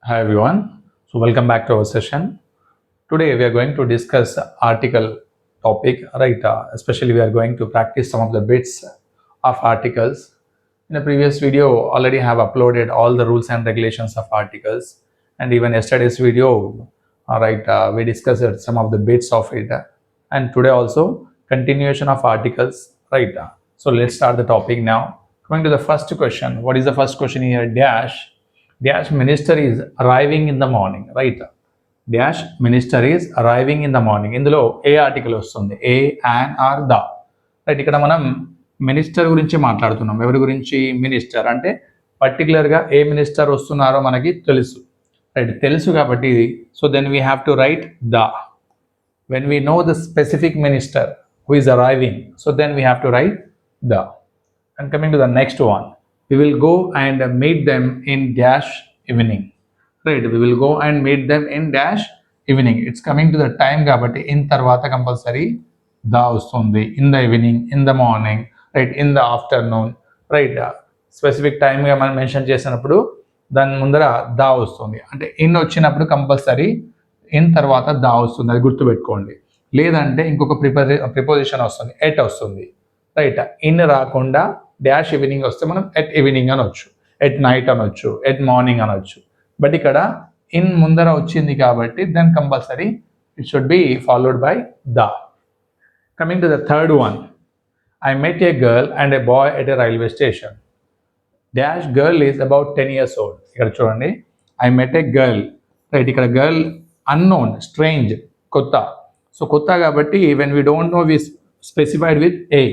Hi everyone. So welcome back to our session. Today we are going to discuss article topic, right? Especially we are going to practice some of the bits of articles. In the previous video, already have uploaded all the rules and regulations of articles, and even yesterday's video, we discussed some of the bits of it, and today also continuation of articles, right? So let's start the topic now. Coming to the first question, what is the first question here? Dash minister is arriving in the morning, right? Dash minister is arriving in the morning. ఇందులో ఏ article వస్తుంది? ఏ, an are the, right? ఇక్కడ మనం minister గురించి మాట్లాడుతున్నాం. ఎవరి గురించి? Minister. అంటే పర్టికులర్గా ఏ మినిస్టర్ వస్తున్నారో మనకి తెలుసు, రైట్? తెలుసు కాబట్టి so then we have to write the. When we know the specific minister who is arriving, so then we have to write the. And coming to the next one, we will go and meet them in dash evening, right? We will go and meet them in dash evening. It's coming to the time కాబట్టి in తర్వాత compulsory దా వస్తుంది. in the evening, in the morning, right? in the afternoon, right? Specific టైమ్గా మనం mention చేసినప్పుడు దాని ముందర the వస్తుంది. అంటే ఇన్ వచ్చినప్పుడు కంపల్సరీ ఇన్ తర్వాత దా వస్తుంది, అది గుర్తుపెట్టుకోండి. లేదంటే ఇంకొక ప్రిపోజిషన్ వస్తుంది, ఎట్ వస్తుంది, రైట్? ఇన్ రాకుండా డాష్ ఈవినింగ్ వస్తే మనం ఎట్ ఈవినింగ్ అనొచ్చు, ఎట్ నైట్ అనొచ్చు, ఎట్ మార్నింగ్ అనొచ్చు. బట్ ఇక్కడ ఇన్ ముందర వచ్చింది కాబట్టి then compulsory it should be followed by the. Coming to the third one, I met a girl and a boy at a railway station. Dash girl is about 10 years old. ఇక్కడ చూడండి, I met a girl, right? ఇక్కడ girl unknown, strange, కొత్త. So కొత్త కాబట్టి when we don't know we specified with a.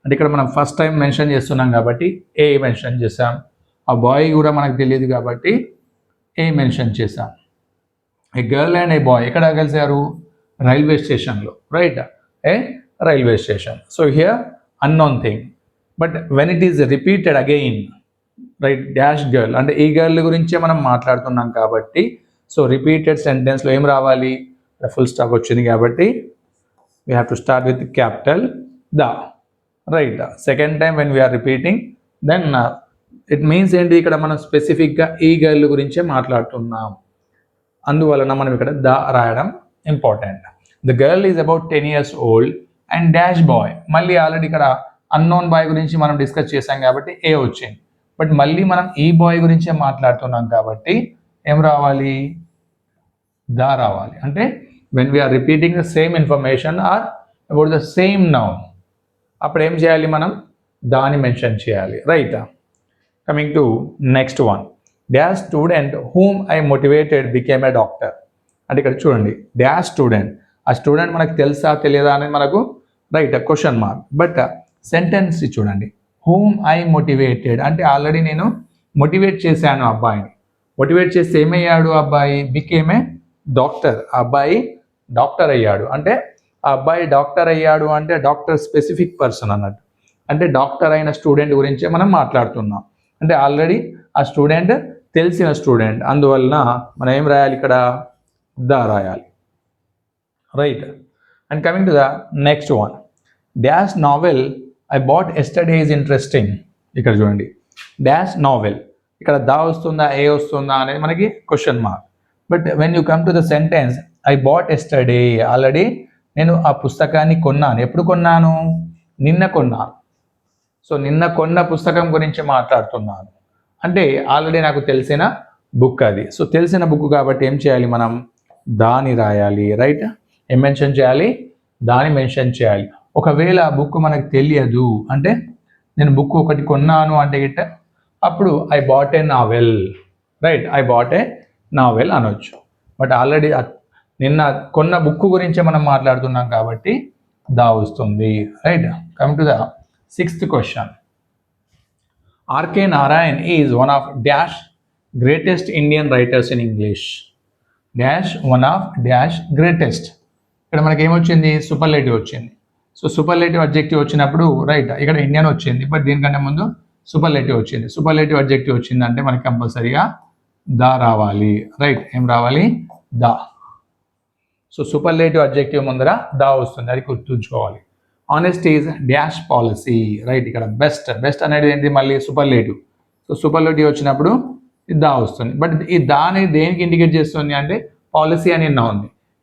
అంటే ఇక్కడ మనం first time mention చేస్తున్నాం కాబట్టి ఏ మెన్షన్ చేసాం. ఆ బాయ్ కూడా మనకు తెలియదు కాబట్టి ఏ మెన్షన్ చేసాం. ఏ గర్ల్ అండ్ ఏ బాయ్ ఎక్కడ కలిసారు? రైల్వే స్టేషన్లో, right? A railway station. So here unknown thing. But when it is repeated again, right? Dash girl అంటే ఈ గర్ల్ గురించే మనం మాట్లాడుతున్నాం కాబట్టి సో రిపీటెడ్ సెంటెన్స్లో ఏం రావాలి? ఫుల్ స్టాప్ వచ్చింది కాబట్టి we have to start with capital the, right? Second time when we are repeating then it means ఏంటి? ఇక్కడ మనం స్పెసిఫిక్గా ఈ గర్ల్ గురించే మాట్లాడుతున్నాం, అందువలన మనం ఇక్కడ ద రాయడం important. The girl is about 10 years old and dash boy. మళ్ళీ ఆల్రెడీ ఇక్కడ అన్నోన్ బాయ్ గురించి మనం డిస్కస్ చేసాం కాబట్టి ఏ వచ్చింది. బట్ మళ్ళీ మనం ఈ బాయ్ గురించే మాట్లాడుతున్నాం కాబట్టి ఏం రావాలి? ద రావాలి. అంటే when we are repeating the same information or about the same noun, అప్పుడు ఏం చేయాలి? మనం దాన్ని మెన్షన్ చేయాలి, right? Coming to next one, dash student whom I motivated became a doctor. అంటే ఇక్కడ చూడండి, డాష్ స్టూడెంట్, ఆ స్టూడెంట్ మనకు తెలుసా తెలియదా అనేది మనకు, right? Question mark. But sentence చూడండి, హూమ్ ఐ మోటివేటెడ్ అంటే ఆల్రెడీ నేను మోటివేట్ చేశాను అబ్బాయిని. మోటివేట్ చేస్తే ఏమయ్యాడు అబ్బాయి? Became a doctor. ఆ అబ్బాయి డాక్టర్ అయ్యాడు. అంటే ఆ అబ్బాయి డాక్టర్ అయ్యాడు అంటే డాక్టర్ స్పెసిఫిక్ పర్సన్ అన్నట్టు. అంటే డాక్టర్ అయిన స్టూడెంట్ గురించే మనం మాట్లాడుతున్నాం. అంటే ఆల్రెడీ ఆ స్టూడెంట్ తెలిసిన స్టూడెంట్, అందువలన మనం ఏం రాయాలి? ఇక్కడ ద రాయాలి, right? And coming to the next one, dash novel I bought yesterday is interesting. ఇక్కడ చూడండి, డాష్ నావెల్, ఇక్కడ ద వస్తుందా ఏ వస్తుందా అనేది మనకి question mark. But when you come to the sentence I bought yesterday, already నేను ఆ పుస్తకాన్ని కొన్నాను. ఎప్పుడు కొన్నాను? నిన్న కొన్నాను. సో నిన్న కొన్న పుస్తకం గురించి మాట్లాడుతున్నాను. అంటే ఆల్రెడీ నాకు తెలిసిన బుక్ అది. సో తెలిసిన బుక్ కాబట్టి ఏం చేయాలి? మనం దాని రాయాలి, రైట్? ఏం మెన్షన్ చేయాలి? దాని మెన్షన్ చేయాలి. ఒకవేళ ఆ బుక్ మనకు తెలియదు అంటే, నేను బుక్ ఒకటి కొన్నాను అంటే గిట్ట అప్పుడు I bought a novel, right? I bought a novel అనొచ్చు. బట్ ఆల్రెడీ నిన్న కొన్న బుక్ గురించే మనం మాట్లాడుతున్నాం కాబట్టి దా వస్తుంది, right? Coming to the sixth question, R K Narayan is one of dash greatest Indian writers in English. Dash one of dash greatest. ఇక్కడ మనకి ఏమొచ్చింది? సూపర్లేటివ్ వచ్చింది. సో సూపర్లేటివ్ అడ్జెక్టివ్ వచ్చినప్పుడు, రైట్, ఇక్కడ ఇండియన్ వచ్చింది, బట్ దీనికంటే ముందు సూపర్లేటివ్ వచ్చింది. సూపర్లేటివ్ అడ్జెక్టివ్ వచ్చిందంటే మనకి కంపల్సరీగా ద రావాలి, రైట్? ఏం రావాలి? ద. సో సూపర్లేటివ్ అడ్జెక్టివ్ ముందర దా వస్తుంది, అది గుర్తుంచుకోవాలి. Honest is dash policy, right? ఇక్కడ బెస్ట్, బెస్ట్ అనేది ఏంటి? మళ్ళీ సూపర్లేటివ్. సో సూపర్లేటివ్ వచ్చినప్పుడు దా వస్తుంది. బట్ ఈ దా అనేది దేనికి ఇండికేట్ చేస్తుంది అంటే పాలసీ అని నౌన్.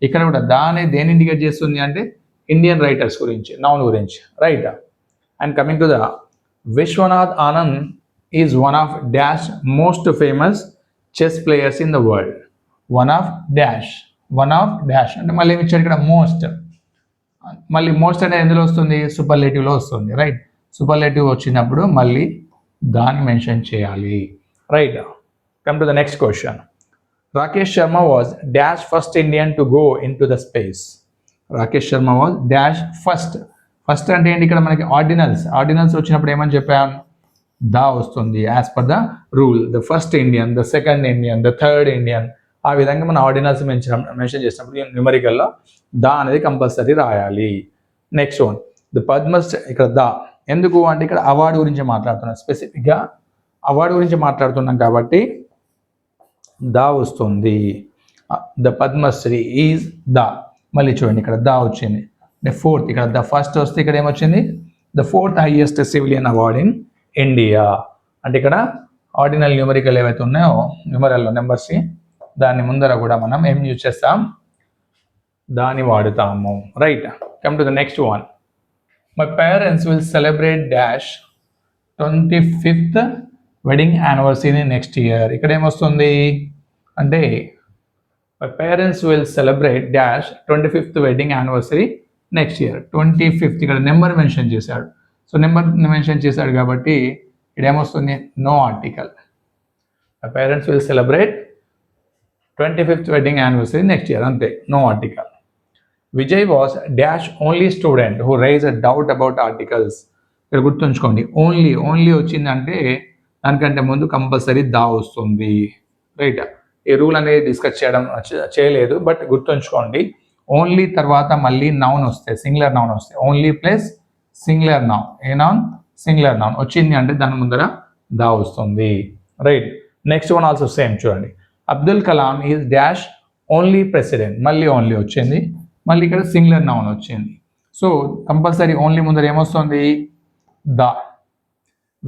ఇక్కడ కూడా దా అనేది దేని ఇండికేట్ చేస్తుంది అంటే ఇండియన్ రైటర్స్ గురించి, నౌన్ గురించి, right. And coming to the Vishwanath Anand is one of dash most famous chess players in the world. One of dash అంటే మళ్ళీ ఏమి ఇచ్చాడు ఇక్కడ మోస్ట్. మళ్ళీ మోస్ట్ అనేది ఎందులో వస్తుంది, సూపర్లేటివ్లో వస్తుంది, రైట్. సూపర్లేటివ్ వచ్చినప్పుడు మళ్ళీ దాన్ని మెన్షన్ చేయాలి, right. Come to the next question. Rakesh Sharma was dash first Indian to go in to the space. Rakesh Sharma was dash first అంటే ఏంటి, ఇక్కడ మనకి ఆర్డినల్స్ వచ్చినప్పుడు ఏమని చెప్పాం, దా వస్తుంది as per the rule. The first Indian, the second Indian, the third Indian, ఆ విధంగా మన ఆర్డినల్స్ మెన్షన్ చేసినప్పుడు న్యూమరికల్లో దా అనేది కంపల్సరీ రాయాలి. Next one, the Padmashri. ఇక్కడ దా ఎందుకు అంటే ఇక్కడ అవార్డు గురించి మాట్లాడుతున్నాం, స్పెసిఫిక్గా అవార్డు గురించి మాట్లాడుతున్నాం కాబట్టి దా వస్తుంది. ద పద్మశ్రీ ఈజ్ దా. మళ్ళీ చూడండి ఇక్కడ దా వచ్చింది. ఫోర్త్, ఇక్కడ ద ఫస్ట్ వస్తే ఇక్కడ ఏమొచ్చింది, the fourth highest civilian award in India. అంటే ఇక్కడ ఆర్డినల్ న్యూమరికల్ ఏవైతే ఉన్నాయో న్యూమరల్లో నెంబర్స్, దాని ముందర కూడా మనం ఏం యూజ్ చేస్తాం, దాన్ని వాడుతాము, right. Come to the next one. My parents will celebrate dash 25th wedding anniversary next year. ఇక్కడ ఏమొస్తుంది అంటే my parents will celebrate dash 25th wedding anniversary next year. 25th ఇక్కడ నెంబర్ మెన్షన్ చేశాడు. సో నెంబర్ మెన్షన్ చేశాడు కాబట్టి ఇక్కడ ఏమొస్తుంది, no article. My parents will celebrate 25th wedding anniversary next year, అంతే, no article. Vijay was dash only student who rise a doubt about articles. ఇక్కడ గుర్తుంచుకోండి, only వచ్చిందంటే దానికంటే ముందు కంపల్సరీ దా వస్తుంది, రైట్. ఈ రూల్ అనేది డిస్కస్ చేయలేదు, బట్ గుర్తుంచుకోండి, ఓన్లీ తర్వాత మళ్ళీ నౌన్ వస్తే, సింగులర్ నౌన్ వస్తే, only plus singular noun, a noun, singular noun వచ్చింది అంటే దాని ముందర దా వస్తుంది, right. Next one also same చూడండి. Abdul Kalam is dash only president. మళ్ళీ ఓన్లీ వచ్చింది, మళ్ళీ ఇక్కడ సింగులర్ నౌన్ వచ్చింది. సో కంపల్సరీ ఓన్లీ ముందర ఏమొస్తుంది, the.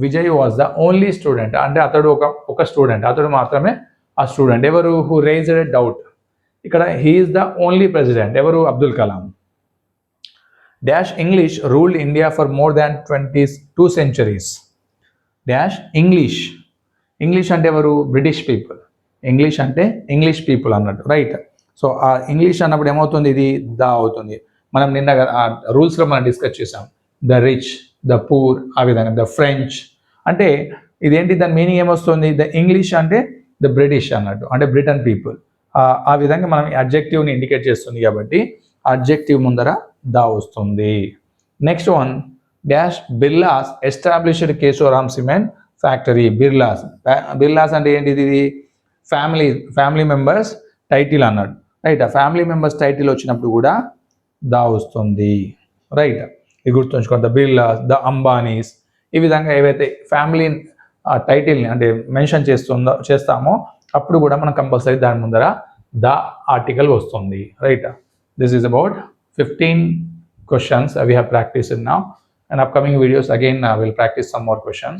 Vijay was the only student అంటే అతడు ఒక స్టూడెంట్, అతడు మాత్రమే ఆ స్టూడెంట్. ఎవరు, హూ రైజ్డ్ ఎ డౌట్. ఇక్కడ హీఈస్ ద ఓన్లీ ప్రెసిడెంట్, ఎవరు, Abdul Kalam. Dash English ruled India for more than 22 centuries. Dash English అంటే ఎవరు, బ్రిటిష్ పీపుల్. ఇంగ్లీష్ అంటే ఇంగ్లీష్ పీపుల్ అన్నట్టు, రైట్. సో ఆ ఇంగ్లీష్ అన్నప్పుడు ఏమవుతుంది, ఇది దా అవుతుంది. మనం నిన్న రూల్స్లో మనం డిస్కస్ చేసాం, ద రిచ్, ద పూర్, ఆ విధంగా ద ఫ్రెంచ్. అంటే ఇదేంటి, దాని మీనింగ్ ఏమొస్తుంది, ద ఇంగ్లీష్ అంటే ద బ్రిటిష్ అన్నట్టు, అంటే బ్రిటన్ పీపుల్. ఆ విధంగా మనం అడ్జెక్టివ్ని ఇండికేట్ చేస్తుంది కాబట్టి అడ్జెక్టివ్ ముందర దా వస్తుంది. Next one, dash Birlas established Kesoram cement factory. Birlas అంటే ఏంటిది, ఇది ఫ్యామిలీ మెంబర్స్ టైటిల్ అన్నాడు, రైట్. ఆ ఫ్యామిలీ మెంబర్స్ టైటిల్ వచ్చినప్పుడు కూడా దా వస్తుంది, రైట్. ఇది గుర్తుంచుకోండి, ద బిర్లాస్, ద అంబానీస్, ఈ విధంగా ఏవైతే ఫ్యామిలీ టైటిల్ని అంటే మెన్షన్ చేస్తామో అప్పుడు కూడా మనం కంపల్సరీ దాని ముందర ద ఆర్టికల్ వస్తుంది, right. This is about 15 questions we have practiced now, and upcoming videos again we'll practice some more questions.